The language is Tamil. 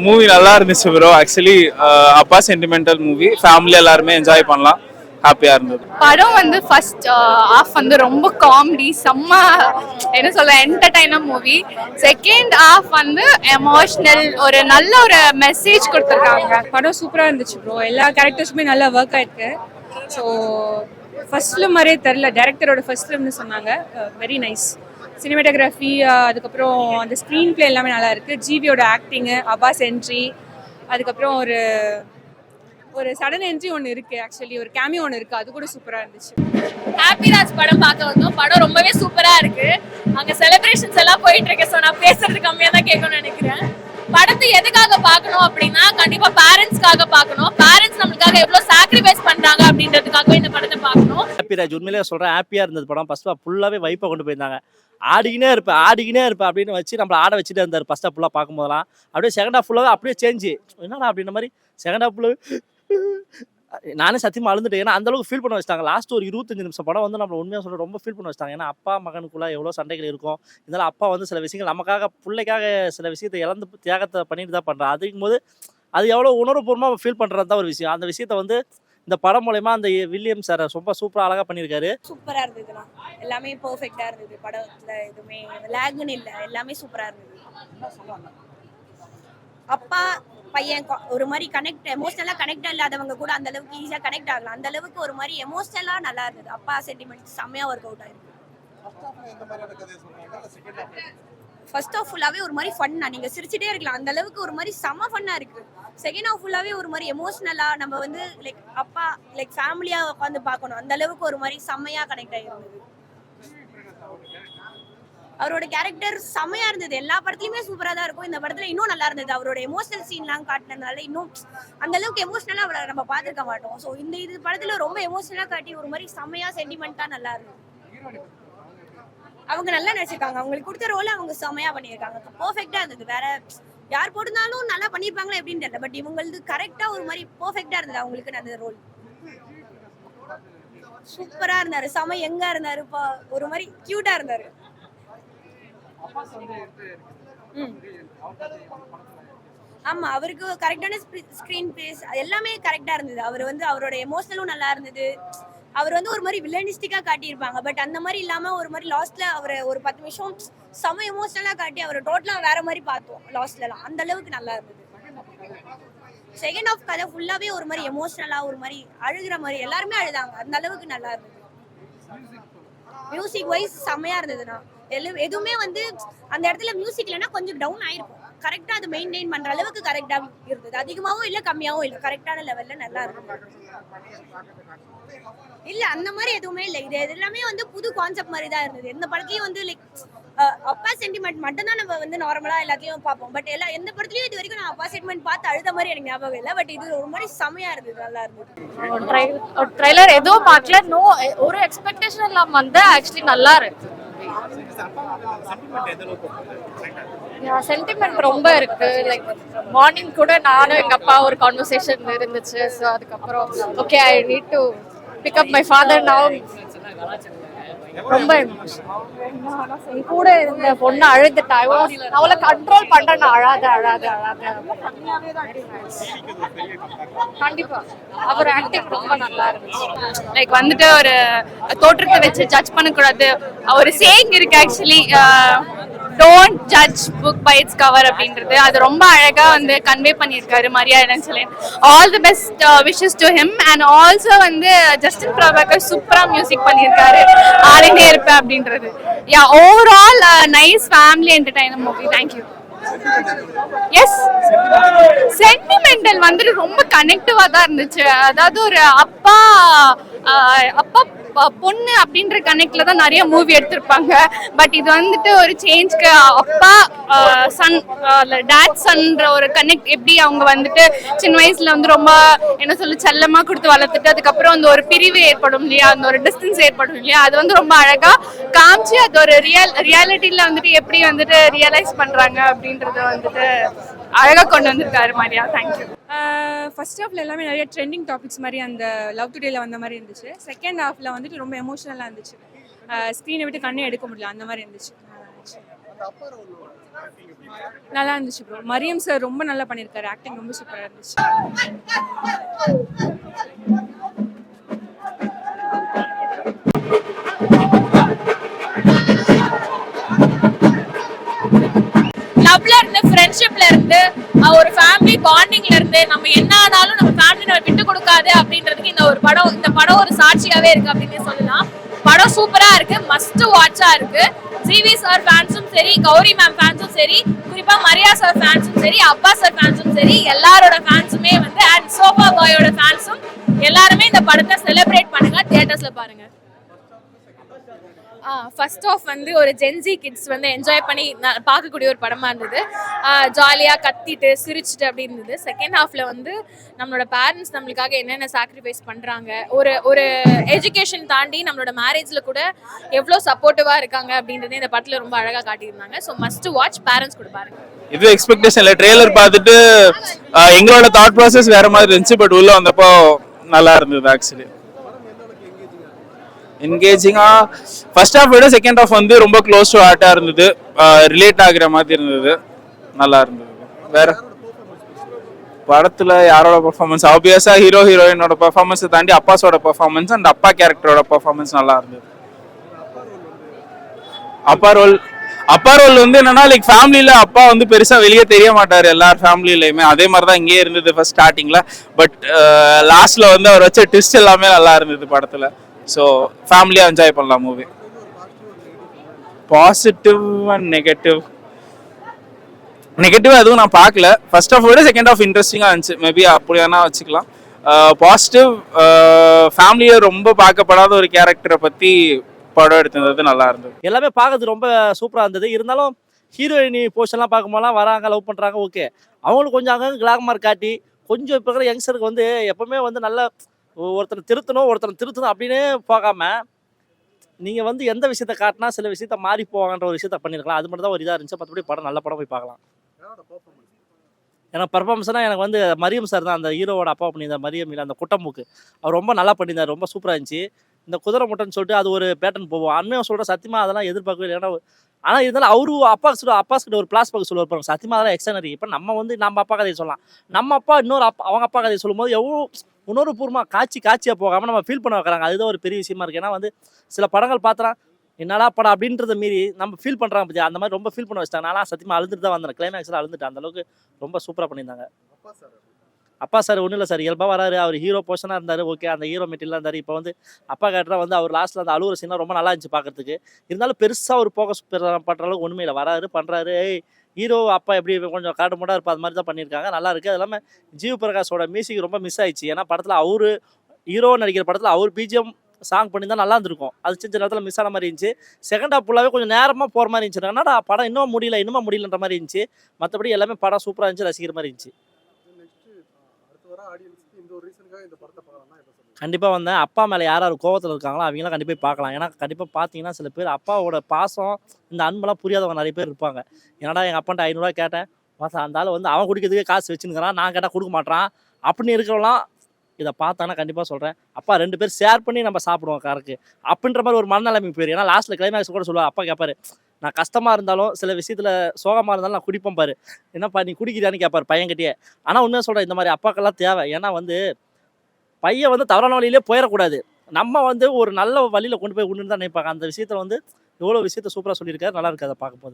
மூவி நல்லா இருந்துச்சு ப்ரோ. ஆக்சுவலி அப்பா சென்டிமெண்டல் மூவி, ஃபேமிலி எல்லாருமே என்ஜாய் பண்ணலாம், ஹாப்பியா இருந்தது. படம் வந்து ஃபர்ஸ்ட் ஹாஃப் வந்து ரொம்ப காமெடி, செம்ம என்ன சொல்ல என்டர்டைனர் மூவி. செகண்ட் ஹாஃப் வந்து எமோஷனல், ஒரு நல்ல ஒரு மெசேஜ் கொடுத்துருக்காங்க. படம் சூப்பராக இருந்துச்சு ப்ரோ. எல்லா கேரக்டர்ஸுமே நல்லா ஒர்க் ஆயிருக்கு. ஸோ ஃபர்ஸ்ட் ஃபிலிம் மாதிரியே தெரில, டேரக்டரோட ஃபர்ஸ்ட் ஃபிலிம்னு சொன்னாங்க. Very nice. சினிமாட்டோகிராஃபி, அதுக்கப்புறம் அந்த ஸ்க்ரீன் பிளே எல்லாமே நல்லா இருக்குது. ஜிவியோட ஆக்டிங்கு, அப்பாஸ் என்ட்ரி, அதுக்கப்புறம் ஒரு ஒரு சடன் என்ட்ரி ஒன்று இருக்குது. ஆக்சுவலி ஒரு கேமியோ ஒன்று இருக்குது, அது கூட சூப்பராக இருந்துச்சு. ஹாப்பிராஜ் படம் பார்க்க வந்தோம். படம் ரொம்பவே சூப்பராக இருக்குது. அங்கே செலிப்ரேஷன்ஸ் எல்லாம் போயிட்டு இருக்கு. ஸோ நான் பேசுறது கம்மியாக தான் கேட்கணும்னு நினைக்கிறேன். படத்தை எதுக்காக பார்க்கணும் அப்படின்னா, கண்டிப்பா பேரண்ட்ஸ்க்காக பார்க்கணும். பேரண்ட்ஸ் நம்மளுக்காக எவ்வளவு சாக்ரிஃபைஸ் பண்றாங்க அப்படின்றதுக்காக இந்த படத்தை பார்க்கணும். ஹாப்பிராஜ் உண்மையிலேயே சொல்றேன், ஹாப்பியா இருந்தது படம். ஃபர்ஸ்ட் ஃபுல்லாவே வைப்பை கொண்டு போயிருந்தாங்க. ஆடிக்கினே இருப்பேன் அப்படின்னு வச்சு நம்மளை ஆட வச்சுட்டு இருந்தார். ஃபர்ஸ்ட் ஃபுல்லாக பார்க்கும்போதெல்லாம் அப்படியே செகண்ட் ஹாஃப் ஃபுல்லாக அப்படியே சேஞ்சு என்னடா அப்படின்ற மாதிரி செகண்ட் ஹாஃப் ஃபுல்லாக நானே சத்தியமாக அழுந்துட்டேன். ஏன்னா அந்தளவுக்கு ஃபீல் பண்ண வச்சிட்டாங்க. லாஸ்ட் ஒரு 25 நிமிஷம் படம் வந்து நம்ம உண்மையாக சொல்ல ரொம்ப ஃபீல் பண்ண வச்சிட்டாங்க. ஏன்னா அப்பா மகனுக்குள்ள எவ்வளோ சண்டைகள் இருக்கும். இதனால் அப்பா வந்து சில விஷயங்கள் நமக்காக பிள்ளைக்காக சில விஷயத்தை இழந்து தியாகத்தை பண்ணிட்டு தான் பண்ணுறான். அதுக்கும் போது அது எவ்வளோ உணர்வுபூர்வமாக ஃபீல் பண்ணுறது தான் ஒரு விஷயம். அந்த விஷயத்தை வந்து இந்த படம் மூலயமா அந்த வில்லியம் சார் ரொம்ப சூப்பராக அழகாக பண்ணியிருக்காரு. சூப்பராக இருந்ததுண்ணா, எல்லாமே பர்ஃபெக்டாக இருந்தது. படத்தில் எதுவுமே லேகுன்னு இல்லை, எல்லாமே சூப்பராக இருந்தது. அப்பா பையன் ஒரு மாதிரி எமோஷனலாக கனெக்டாக இல்லாதவங்க கூட அந்த அளவுக்கு ஈஸியாக கனெக்ட் ஆகலாம். அந்த அளவுக்கு ஒரு மாதிரி எமோஷனலாக நல்லா இருந்தது. அப்பா சென்டிமெண்ட் செம்மையாக ஒர்க் அவுட் ஆயிருக்கு. ஃபர்ஸ்ட் ஹாஃப் ஃபுல்லாவே ஒரு மாதிரி ஃபன்னா, நீங்க சிரிச்சிட்டே இருக்கலாம், அந்த அளவுக்கு ஒரு மாதிரி செம்ம ஃபன்னா இருக்கு. செகண்ட் ஹாஃப் ஃபுல்லாவே ஒரு மாதிரி எமோஷனலா நம்ம வந்து லைக் அப்பா லைக் ஃபேமிலியா உட்காந்து பார்க்கணும், அந்த அளவுக்கு ஒரு மாதிரி செம்மையா கனெக்ட் ஆகிருந்தது. அவரோட கேரக்டர் செம்மையா இருந்தது. எல்லா படத்துலயுமே சூப்பரா தான் இருக்கும், இந்த படத்துல இன்னும் நல்லா இருந்தது. அவரோட எமோஷனல் சீன்லாம் காட்டினதுனால இன்னும் அந்த அளவுக்கு எமோஷனலா அவரை நம்ம பார்த்துருக்க மாட்டோம். ஸோ இந்த படத்துல ரொம்ப எமோஷனலா காட்டி ஒரு மாதிரி செம்மையா சென்டிமெண்டா நல்லா இருந்தது. அவங்க நல்லா நடிச்சிருக்காங்க, அவங்களுக்கு கொடுத்த ரோல அவங்க செமையா பண்ணியிருக்காங்க, பெர்ஃபெக்டா இருந்தது. வேற யார் போட்டிருந்தாலும் நல்லா பண்ணியிருப்பாங்களே எப்படின்னு தெரியல, பட் இவங்களுக்கு கரெக்டா ஒரு மாதிரி பெர்ஃபெக்டா இருந்தது அவங்களுக்கு அந்த ரோல். சூப்பரா இருந்தாரு, செம எங்கா இருந்தாரு, ஒரு மாதிரி கியூட்டா இருந்தாரு. ஆமா, அவருக்கு கரெக்டான ஸ்கிரீன் பிளேஸ் எல்லாமே கரெக்டா இருந்தது. அவர் வந்து அவரோட எமோஷனலும் நல்லா இருந்தது. அவர் வந்து ஒரு மாதிரி வில்லனிஸ்டிக்கா காட்டியிருப்பாங்க, பட் அந்த மாதிரி இல்லாம ஒரு மாதிரி லாஸ்ட்ல அவரை ஒரு 10 நிமிஷம் செம எமோஷனலா காட்டி அவரை டோட்டலா வேற மாதிரி பார்த்தோம் லாஸ்ட்லாம். அந்த அளவுக்கு நல்லா இருந்தது. செகண்ட் ஹாஃப் கதை ஃபுல்லாவே ஒரு மாதிரி எமோஷனலா ஒரு மாதிரி அழுகிற மாதிரி எல்லாருமே அழுதாங்க, அந்த அளவுக்கு நல்லா இருந்தது. மியூசிக் வைஸ் செம்மையா இருந்ததுண்ணா. எதுவுமே வந்து அந்த இடத்துல மியூசிக் இல்லைன்னா கொஞ்சம் டவுன் ஆயிருக்கும். கரெக்டா அது மெயின்டைன் பண்ற அளவுக்கு கரெக்டா இருந்தது. அதிகமாவும் இல்ல கம்மியாவும் இல்ல, கரெக்டான லெவல்ல நல்லா இருந்தது. இல்ல அந்த மாதிரி எதுவுமே இல்லை, இது எல்லாமே வந்து புது கான்செப்ட் மாதிரி தான் இருந்தது. எந்த படத்துலயும் வந்து லைக் அப்பா சென்டிமெண்ட் மட்டும் தான் நம்ம வந்து நார்மலா எல்லாத்தையும் பார்ப்போம், பட் எந்த படத்துலயும் இது வரைக்கும் நான் அப்பா சென்டிமெண்ட் பார்த்து அழுத மாதிரி எனக்கு ஞாபகம் இல்லை. பட் இது ஒரு மாதிரி செமையா இருந்தது, நல்லா இருந்தது. ட்ரைலர் எதுவும் பார்க்கல, நோ ஒரு எக்ஸ்பெக்டேஷன் இல்லாம வந்து ஆக்சுவலி நல்லா இருக்கு. சென்டிமெண்ட் ரொம்ப இருக்கு. லைக் மார்னிங் கூட நானும் எங்க அப்பா ஒரு கான்வர்சேஷன் இருந்துச்சு. ஸோ அதுக்கப்புறம் okay I need to pick up my father now. ரொம்ப கூட இந்த பொண்ணு அழுதுட்டா, அவளை கண்ட்ரோல் பண்றேன், அழாத அழாத அழாத. கண்டிப்பா அவர் ஆக்டிங் ரொம்ப நல்லா இருந்துச்சு. லைக் வந்துட்டு ஒரு தோற்றத்தை வச்சு ஜட்ஜ் பண்ணக்கூடாது. ஒரு சேயிங் இருக்கு actually, don't judge book by its cover அப்படின்றது. அது ரொம்ப அழகா வந்து கன்வே பண்ணியிருக்காரு மரியாதைன்னு சொல்லி. All the best wishes to him. And also வந்து ஜஸ்டின் பிரபாகர் சூப்பரா மியூசிக் பண்ணியிருக்காரு, ஆடினே இருப்பேன் அப்படின்றது. Yeah, overall nice family entertainer movie. Thank you. Yes, sentimental வந்துட்டு ரொம்ப கனெக்டிவா தான் இருந்துச்சு. அதாவது ஒரு அப்பா பொண்ணு அப்படின்ற கனெக்ட்ல தான் நிறைய மூவி எடுத்திருப்பாங்க. பட் இது வந்துட்டு ஒரு சேஞ்ச்க்கு அப்பா சன், டேட் சன்ற ஒரு கனெக்ட், எப்படி அவங்க வந்துட்டு சின்ன வயசுல வந்து ரொம்ப என்ன சொல்லு செல்லமா கொடுத்து வளர்த்துட்டு அதுக்கப்புறம் அந்த ஒரு பிரிவு ஏற்படும் இல்லையா, அந்த ஒரு டிஸ்டன்ஸ் ஏற்படும் இல்லையா, அது வந்து ரொம்ப அழகா காமிச்சு அது ஒரு ரியாலிட்டியில வந்துட்டு எப்படி வந்துட்டு ரியலைஸ் பண்றாங்க அப்படின்றத வந்துட்டு அழகா கொண்டு வந்திருக்காரு மாதிரியா. தேங்க்யூ. ஃபர்ஸ்ட் ஹாஃப்ல எல்லாமே நிறைய ட்ரெண்டிங் டாபிக்ஸ் மாதிரி அந்த லவ் டுடேல வந்த மாதிரி இருந்துச்சு. செகண்ட் ஹாஃப்ல வந்துட்டு ரொம்ப எமோஷனலாக இருந்துச்சு. ஸ்க்ரீனை விட்டு கண்ணே எடுக்க முடியல, அந்த மாதிரி இருந்துச்சு. நல்லா இருந்துச்சு ப்ரோ. மரியம் சார் ரொம்ப நல்லா பண்ணியிருக்காரு, ஆக்டிங் ரொம்ப சூப்பராக இருந்துச்சு. லவ்ல இருந்து ஃப்ரெண்ட்ஷிப்ல இருந்து ஒரு ஃபேமிலி பாண்டிங்ல இருந்து நம்ம என்ன ஆனாலும் நம்ம ஃபேமிலி நம்ம விட்டு கொடுக்காது அப்படின்றதுக்கு இந்த படம் ஒரு சாட்சியாவே இருக்கு அப்படின்னு சொல்லலாம். படம் சூப்பரா இருக்கு, மஸ்ட் வாட்சா இருக்கு. ஜிவி சார் ஃபேன்ஸும் சரி, கௌரி மேம் ஃபேன்ஸும் சரி, குறிப்பா மரியா சார் ஃபேன்ஸும் சரி, அப்பா சார் ஃபேன்ஸும் சரி, எல்லாரோட ஃபேன்ஸுமே வந்து அண்ட் சோபா பாயோட ஃபேன்ஸும் எல்லாருமே இந்த படத்தை செலிப்ரேட் பண்ணுங்க, தியேட்டர்ஸ்ல பாருங்க. ஃபர்ஸ்ட் ஆஃப் வந்து ஒரு ஜென்சி கிட்ஸ் வந்து என்ஜாய் பண்ணி பார்க்கக்கூடிய ஒரு படமாக இருந்தது. ஜாலியாக கத்திட்டு சிரிச்சுட்டு அப்படி இருந்தது. செகண்ட் ஹாஃபில் வந்து நம்மளோட பேரண்ட்ஸ் நம்மளுக்காக என்னென்ன சாக்ரிஃபைஸ் பண்ணுறாங்க, ஒரு எஜுகேஷன் தாண்டி நம்மளோட மேரேஜில் கூட எவ்வளோ சப்போர்ட்டிவாக இருக்காங்க அப்படின்றதே இந்த படத்தில் ரொம்ப அழகாக காட்டியிருந்தாங்க. ஸோ மஸ்ட் வாட்ச், பேரண்ட்ஸ் கூட பாருங்க. இது எக்ஸ்பெக்டேஷன் இல்லை. ட்ரெய்லர் பார்த்துட்டு எங்களோட தாட் ப்ராசஸ் வேற மாதிரி இருந்துச்சு, பட் உள்ள வந்தப்போ நல்லா இருந்தது. ஆக்சுவலி என்கேஜிங்கா ஃபர்ஸ்ட் ஹாஃப் விட செகண்ட் ஹாஃப் வந்து ரொம்ப க்ளோஸ் டு ஹார்ட்டா இருந்தது, ரிலேட் ஆகுற மாதிரி இருந்தது, நல்லா இருந்தது. வேற படத்துல யாரோட பெர்ஃபார்மன்ஸ், ஆப்வியஸா ஹீரோ ஹீரோயினோட பெர்ஃபார்மன்ஸை தாண்டி அப்பாஸோட பெர்ஃபார்மன்ஸ் அண்ட் அப்பா கேரக்டரோட பெர்ஃபார்மன்ஸ் நல்லா இருந்தது. அப்பா ரோல் வந்து என்னன்னா லைக் ஃபேமிலியில அப்பா வந்து பெருசா வெளியே தெரிய மாட்டாரு எல்லார் ஃபேமிலியிலயுமே. அதே மாதிரி தான் இங்கே இருந்தது ஃபர்ஸ்ட் ஸ்டார்டிங்ல. பட் லாஸ்ட்ல வந்து அவர் வச்ச ட்விஸ்ட் எல்லாமே நல்லா இருந்தது படத்துல. ஸோ ஃபேமிலியாக என்ஜாய் பண்ணலாம் மூவி. பாசிட்டிவ் அண்ட் நெகட்டிவ் எதுவும் நான் பார்க்கல. ஃபர்ஸ்ட் ஹாஃப் விட செகண்ட் ஹாஃப் இன்ட்ரெஸ்டிங்காக இருந்துச்சு, மேபி அப்படி வேணா வச்சுக்கலாம். பாசிட்டிவ், ஃபேமிலியை ரொம்ப பார்க்கப்படாத ஒரு கேரக்டரை பற்றி படம் எடுத்திருந்தது நல்லா இருந்தது. எல்லாமே பார்க்கறது ரொம்ப சூப்பராக இருந்தது. இருந்தாலும் ஹீரோயினி போர்ஷன்லாம் பார்க்கும்போதெல்லாம் வராங்க, லவ் பண்ணுறாங்க, ஓகே. அவங்களுக்கு கொஞ்சம் அங்கங்கே கிளாமர் காட்டி கொஞ்சம் இப்போ இருக்கிற யங்ஸ்டருக்கு வந்து எப்பவுமே வந்து நல்ல ஒருத்தனை திருத்தணும் அப்படின்னு போகாம நீங்கள் வந்து எந்த விஷயத்த காட்டினா சில விஷயத்த மாறி போவாங்கன்ற ஒரு விஷயத்த பண்ணியிருக்கலாம். அது மட்டும் தான் ஒரு இதாக இருந்துச்சு. மற்றபடி படம் நல்ல படம், போய் பார்க்கலாம். ஏன்னா பர்ஃபார்மன்ஸ்னால் எனக்கு வந்து மரியம் சார் தான், அந்த ஹீரோவோட அப்பா பண்ணியிருந்தார் மரியம் இல்லை அந்த குட்டமுக்கு, அவர் ரொம்ப நல்லா பண்ணியிருந்தார், ரொம்ப சூப்பராக இருந்துச்சு. இந்த குதிரை முட்டைன்னு சொல்லிட்டு அது ஒரு பேட்டர்ன் போவோம். அண்மையாக சொல்கிற சத்தியமாக அதெல்லாம் எதிர்பார்க்கவே இல்லை. ஏன்னா ஆனால் இருந்தாலும் அவரு அப்பா கிட்ட ஒரு பிளாஸ் பார்க்க சொல்லுவார் பாருங்க, சத்தியமாக அதெல்லாம் எக்ஸ்ட்ரானரி. இப்போ நம்ம அப்பா கதையை சொல்லலாம், நம்ம அப்பா அவங்க அப்பா கதையை சொல்லும்போது எவ்வளோ உணர்வுபூர்வமாக காட்சியாக போகாமல் நம்ம ஃபீல் பண்ண வைக்கிறாங்க. அதுதான் ஒரு பெரிய விஷயமா இருக்குது. ஏன்னா வந்து சில படங்கள் பார்த்தா என்னடா படம் அப்படின்றத மீறி நம்ம ஃபீல் பண்ணுறாங்க பற்றி, அந்த மாதிரி ரொம்ப ஃபீல் பண்ண வச்சிட்டாங்க. நான்லாம் சத்தியமாக அழுதுட்டு தான் வந்தேன், கிளைமேக்ஸில் அழுந்துட்டேன். அந்தளவுக்கு ரொம்ப சூப்பராக பண்ணியிருந்தாங்க. அப்பா சார் ஒன்றும் இல்லை சார், இயல்பாக வராரு. அவர் ஹீரோ போர்ஷனாக இருந்தார், ஓகே. அந்த ஹீரோ மெட்டீரியலாக இருந்தார். இப்போ வந்து அப்பா கேட்டராக வந்து அவர் லாஸ்ட்டில் அந்த அழுகுற சீனாக ரொம்ப நல்லா இருந்துச்சு பார்க்கறதுக்கு. இருந்தாலும் பெருசாக ஒரு ஃபோக்கஸ் பண்ணுற அளவுக்கு ஒன்றுமே இல்லை. வராரு, பண்ணுறாரு. ஹீரோ அப்பா எப்படி கொஞ்சம் காட்டு மூடாக இருப்பா, அது மாதிரி தான் பண்ணியிருக்காங்க, நல்லா இருக்குது. அது இல்லாமல் ஜீவ் பிரகாஷோட மியூசிக் ரொம்ப மிஸ் ஆயிடுச்சு. ஏன்னா படத்தில் அவர் ஹீரோ நடிக்கிற படத்தில் அவர் பிஜிஎம் சாங் பண்ணி தான் நல்லா இருந்திருக்கும். அது சின்ன நேரத்தில் மிஸ் ஆன மாதிரி இருந்துச்சு. செகண்ட் ஹாஃப் ஃபுல்லாகவே கொஞ்சம் நேரமாக போகிற மாதிரி இருந்துச்சு. என்னடா படம் இன்னும் முடியலன்ற மாதிரி இருந்துச்சு. மற்றபடி எல்லாமே படம் சூப்பராக இருந்துச்சு, ரசிக்கிற மாதிரி இருந்துச்சு. கண்டிப்பாக வந்தேன். அப்பா மேலே யார் கோவத்தில் இருக்காங்களோ அவங்களாம் கண்டிப்பாக பார்க்கலாம். ஏன்னா கண்டிப்பாக பார்த்தீங்கன்னா சில பேர் அப்பாவோட பாசம் இந்த அன்பெல்லாம் புரியாதவங்க நிறைய பேர் இருப்பாங்க. ஏன்னா எங்கள் அப்பான்ட்ட 500 கேட்டேன், அந்த ஆள் வந்து அவன் குடிக்கிறதுக்கே காசு வச்சுருக்கிறான், நான் கேட்டால் கொடுக்க மாட்டான் அப்படின்னு இருக்கிறவங்களாம் இதை பார்த்தானா கண்டிப்பாக சொல்கிறேன், அப்பா 2 பேர் ஷேர் பண்ணி நம்ம சாப்பிடுவோம் காருக்கு அப்படின்ற மாதிரி ஒரு மனநிலைமைக்கு போயிரு. ஏன்னா லாஸ்ட்டில் கிளைமேக்ஸ் கூட சொல்லுவாள், அப்பா கேட்பாரு, நான் கஷ்டமாக இருந்தாலும் சில விஷயத்தில் சோகமாக இருந்தாலும் நான் குடிப்பேன் பாரு, என்னப்பா நீ குடிக்கிறான்னு கேட்பாரு பையன்கிட்டயே. ஆனால் உண்மையாக சொல்கிறேன், இந்த மாதிரி அப்பாக்கெல்லாம் தேவை. ஏன்னா வந்து பையன் வந்து தவறான வழியிலே போயிடக்கூடாது. நம்ம வந்து ஒரு நல்ல வழியில் கொண்டு போய் விடணுன்னு தான் நினைப்பாங்க. அந்த விஷயத்தில் வந்து எவ்வளோ விஷயத்த சூப்பராக சொல்லியிருக்காரு, நல்லா இருக்குது அதை பார்க்கும்போது.